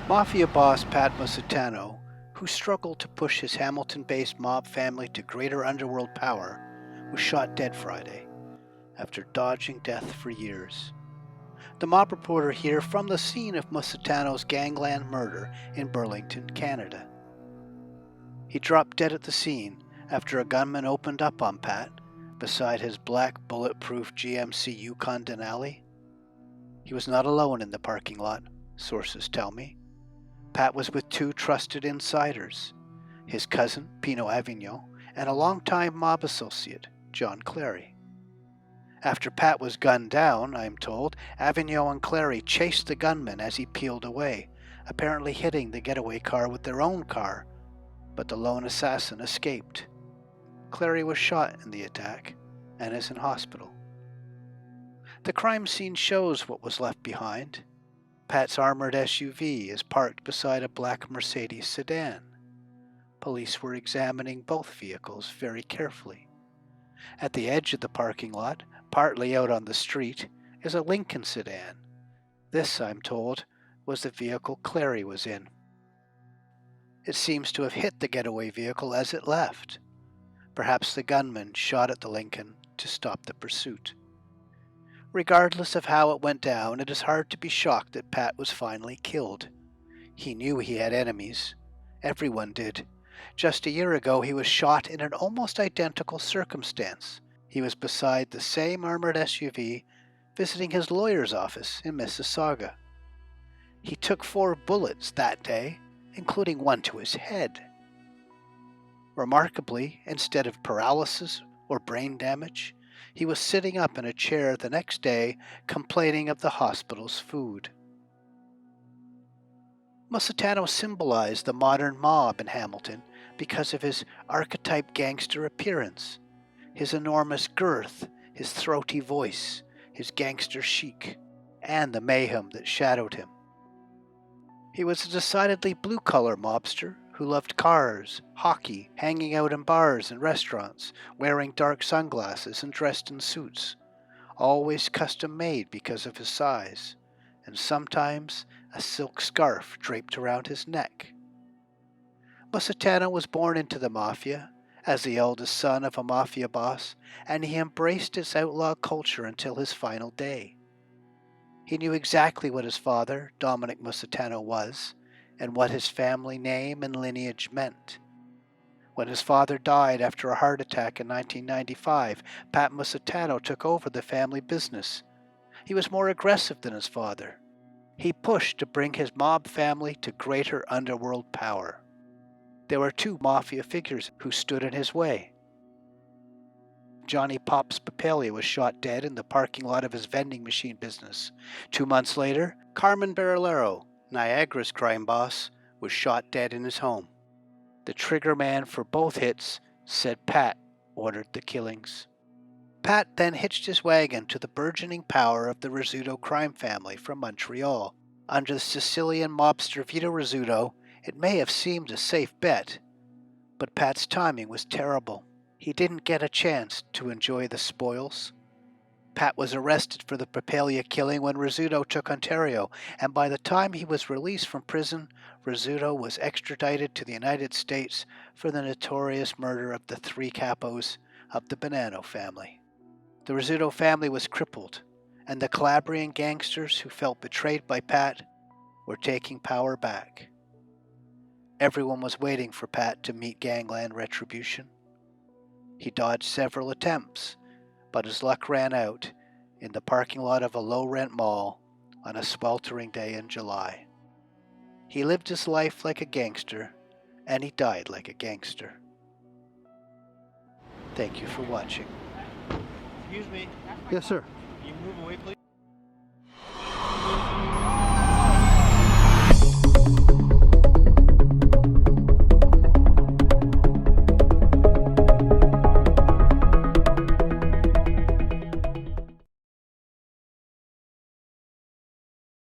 Mafia boss Pat Musitano, who struggled to push his Hamilton-based mob family to greater underworld power, was shot dead Friday after dodging death for years. The mob reporter here from the scene of Musitano's gangland murder in Burlington, Canada. He dropped dead at the scene after a gunman opened up on Pat beside his black bulletproof GMC Yukon Denali. He was not alone in the parking lot, sources tell me. Pat was with two trusted insiders, his cousin, Pino Avignone, and a longtime mob associate, John Clary. After Pat was gunned down, I'm told, Avignone and Clary chased the gunman as he peeled away, apparently hitting the getaway car with their own car, but the lone assassin escaped. Clary was shot in the attack and is in hospital. The crime scene shows what was left behind. Pat's armored SUV is parked beside a black Mercedes sedan. Police were examining both vehicles very carefully. At the edge of the parking lot, partly out on the street, is a Lincoln sedan. This, I'm told, was the vehicle Clary was in. It seems to have hit the getaway vehicle as it left. Perhaps the gunman shot at the Lincoln to stop the pursuit. Regardless of how it went down, it is hard to be shocked that Pat was finally killed. He knew he had enemies. Everyone did. Just a year ago, he was shot in an almost identical circumstance. He was beside the same armored SUV, visiting his lawyer's office in Mississauga. He took 4 bullets that day, including one to his head. Remarkably, instead of paralysis or brain damage, he was sitting up in a chair the next day, complaining of the hospital's food. Musitano symbolized the modern mob in Hamilton because of his archetype gangster appearance, his enormous girth, his throaty voice, his gangster chic, and the mayhem that shadowed him. He was a decidedly blue-collar mobster who loved cars, hockey, hanging out in bars and restaurants, wearing dark sunglasses and dressed in suits, always custom-made because of his size, and sometimes a silk scarf draped around his neck. Musitano was born into the mafia as the eldest son of a mafia boss, and he embraced its outlaw culture until his final day. He knew exactly what his father, Dominic Musitano, was, and what his family name and lineage meant. When his father died after a heart attack in 1995, Pat Musitano took over the family business. He was more aggressive than his father. He pushed to bring his mob family to greater underworld power. There were 2 mafia figures who stood in his way. Johnny Pops Papalia was shot dead in the parking lot of his vending machine business. 2 months later, Carmen Barillero, Niagara's crime boss, was shot dead in his home. The trigger man for both hits said Pat ordered the killings. Pat then hitched his wagon to the burgeoning power of the Rizzuto crime family from Montreal. Under the Sicilian mobster Vito Rizzuto, it may have seemed a safe bet, but Pat's timing was terrible. He didn't get a chance to enjoy the spoils. Pat was arrested for the Papalia killing when Rizzuto took Ontario, and by the time he was released from prison, Rizzuto was extradited to the United States for the notorious murder of the 3 capos of the Bonanno family. The Rizzuto family was crippled, and the Calabrian gangsters who felt betrayed by Pat were taking power back. Everyone was waiting for Pat to meet gangland retribution. He dodged several attempts, but his luck ran out in the parking lot of a low-rent mall on a sweltering day in July. He lived his life like a gangster, and he died like a gangster. Thank you for watching. Excuse me. Yes, sir. Can you move away, please?